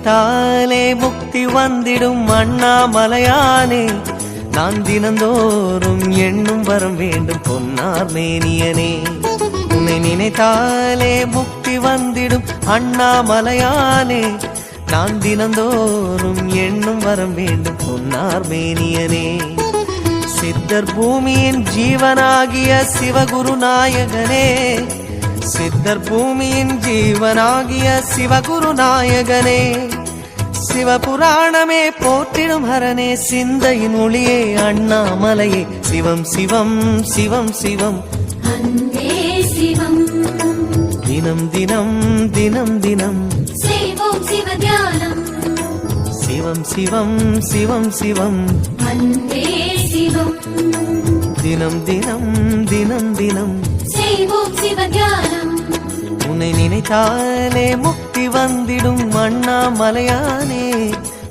நினைத்தாலே முக்தி வந்திடும் அண்ணாமலையானே, நான் தினந்தோறும் எண்ணும் வரம் வேண்டும் பொன்னார் மேனியனே. உன்னை நினைத்தாலே முக்தி வந்திடும் அண்ணாமலையானே, நான் தினந்தோறும் எண்ணும் வரம் வேண்டும் பொன்னார் மேனியனே. சித்தர் பூமியின் ஜீவனாகிய சிவகுரு நாயகனே, சித்தர் பூமியின் ஜீவனாகிய சிவகுரு நாயகனே, சிவபுராணமே போற்றிடும் ஹரனே, சிந்தையின் ஒளியே அண்ணாமலையே, சிவம் சிவம் சிவம் சிவம் அன்பே சிவம். தினம் தினம் தினம் தினம் செய்வோம் சிவ தியானம். சிவம் சிவம் சிவம் சிவம் அன்பே சிவம். தினம் தினம் தினம் தினம் செய்வோம் சிவ தியானம். உன்னை நினைத்தாலே முக்தி வந்திடும் அண்ணாமலையானே,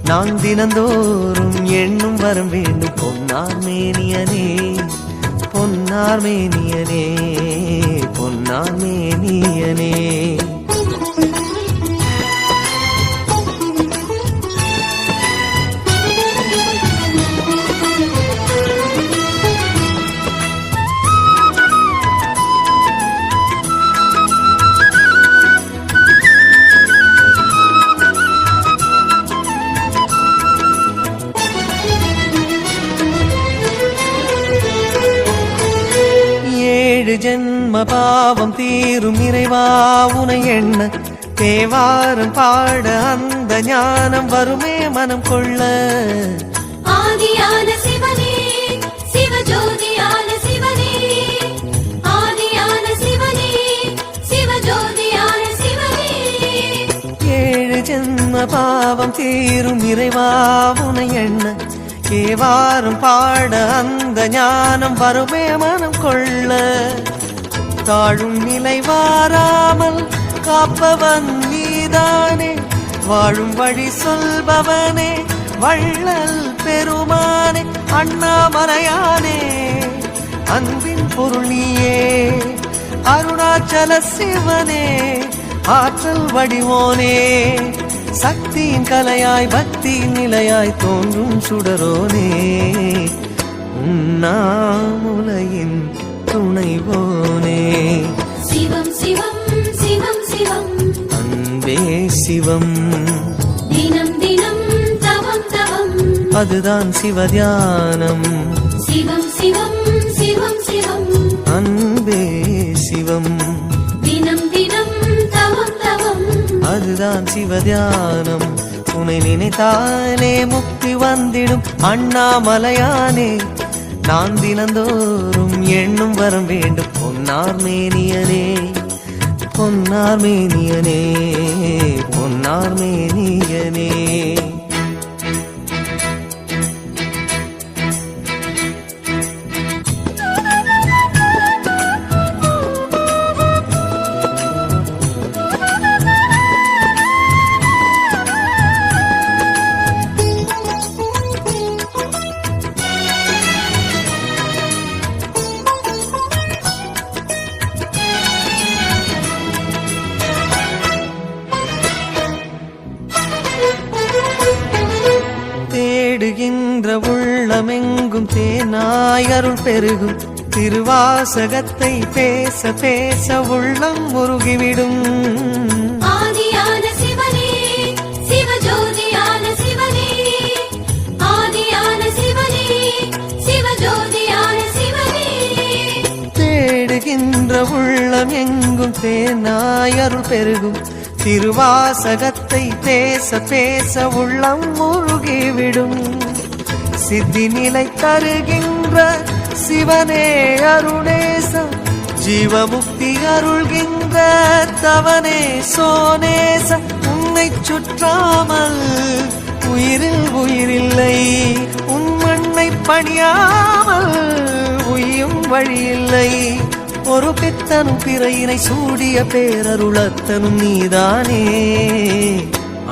நான் தினந்தோறும் எண்ணும் வரம் வேண்டும் பொன்னார் மேனியனே, பொன்னார் மேனியனே, பொன்னார் மேனியனே. ஜென்ம பாவம் தீரும் இறைவா உனை எண்ண, தேவாரம் பாட அந்த ஞானம் வருமே மனம் கொள்ள. ஆதியான சிவனே சிவஜோதியான சிவனே, ஆதியான சிவனே சிவஜோதியான சிவனே. 7 ஜென்ம பாவம் தீரும் இறைவா உனை எண்ண, தேவாரம் பாட அந்த ஞானம் வருமே மனம் கொள்ள. தாழும் நிலை வாராமல் காப்பவன் நீதானே, வாழும் வழி சொல்பவனே வள்ளல் பெருமானே, அண்ணாமலையானே அன்பின் பொருள் நீயே, அருணாச்சல சிவனே ஆற்றல் வடிவோனே, சக்தியின் கலையாய் பக்தியின் நிலையாய் தோன்றும் சுடரோனே, உண்ணாமுலையின் துணைவோனே. சிவம் சிவம் சிவம் சிவம் அன்பே சிவம். தினம் தினம் தவம் தவம், அதுதான் சிவதியானம். சிவம் சிவம் சிவம் சிவம் அன்பே சிவம். தினம் தினம் தவம் தவம், அதுதான் சிவதியானம். உன்னை நினைத்தாலே முக்தி வந்திடும் அண்ணாமலையானே, நான் தினந்தோறும் எண்ணும் வரம் வேண்டும் பொன்னார் மேனியனே, பொன்னார் மேனியனே, பொன்னார் மேனியனே. தேடுகின்ற உள்ளமெங்கும் தேனாய் அருள் பெருகும், திருவாசகத்தை பேச பேச உள்ளம் முருகிவிடும். ஆதியான சிவனே சிவஜோதியான சிவனே, ஆதியான சிவனே சிவஜோதியான சிவனே. தேடுகின்ற உள்ளம் எங்கும் தேனாய் அருள் பெருகும், திருவாசகத்தை பேச பேச உள்ளம் முருகிவிடும். சித்தி நிலை தருகின்ற சிவனே அருணேச, ஜீவமுக்தி அருள்கின்ற தவனே சோனேச. உன்னை சுற்றாமல் உயிரில் உயிரில்லை, உன் மண்ணை பணியாமல் உயும் வழியில்லை. ஒரு பித்தனும் பிறையினை சூடிய பேரருளத்தனும் நீதானே,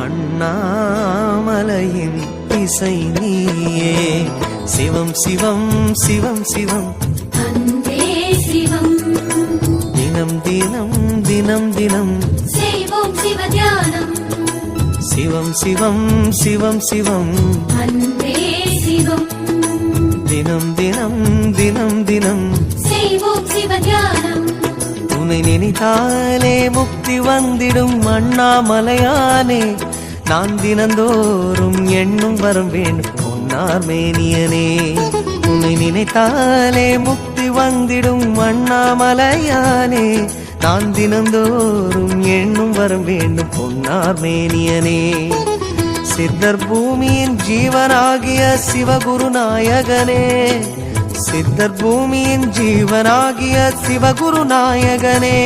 அண்ணாமலையின் இசை நீயே. சிவம் சிவம் சிவம் சிவம் அன்பே சிவம். தினம் தினம் தினம் தினம் செய்வோம் சிவ தியானம். சிவம் சிவம் சிவம் சிவம் அன்பே சிவம் தினம் தினம் தினம் தினம் செய்வோம் சிவ தியானம் உன்னை நினைத்தாலே முக்தி வந்திடும் அண்ணாமலையானே நான் தினந்தோறும் எண்ணும் வரம் வேண்டும் பொன்னார் மேனியனே உன்னை நினைத்தாலே முக்தி வந்திடும் அண்ணாமலையானே நான் தினந்தோறும் எண்ணும் வரம் வேண்டும் பொன்னார் மேனியனே சித்தர் பூமியின் ஜீவனாகிய சிவகுரு நாயகனே சித்தர் பூமியின் ஜீவனாகிய சிவகுரு நாயகனே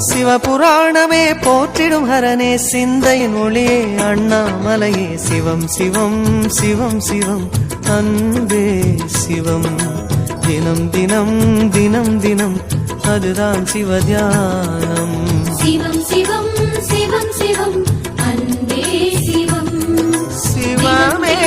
சிவபுராணமே போற்றிடும் ஹரனே சிந்தையின் ஒளியே அண்ணாமலையே சிவம் சிவம் சிவம் சிவம் அன்பே சிவம் தினம் தினம் தினம் தினம் அதுதான் சிவதியானம் சிவம் சிவம் சிவம் சிவம் அன்பே சிவம் சிவமே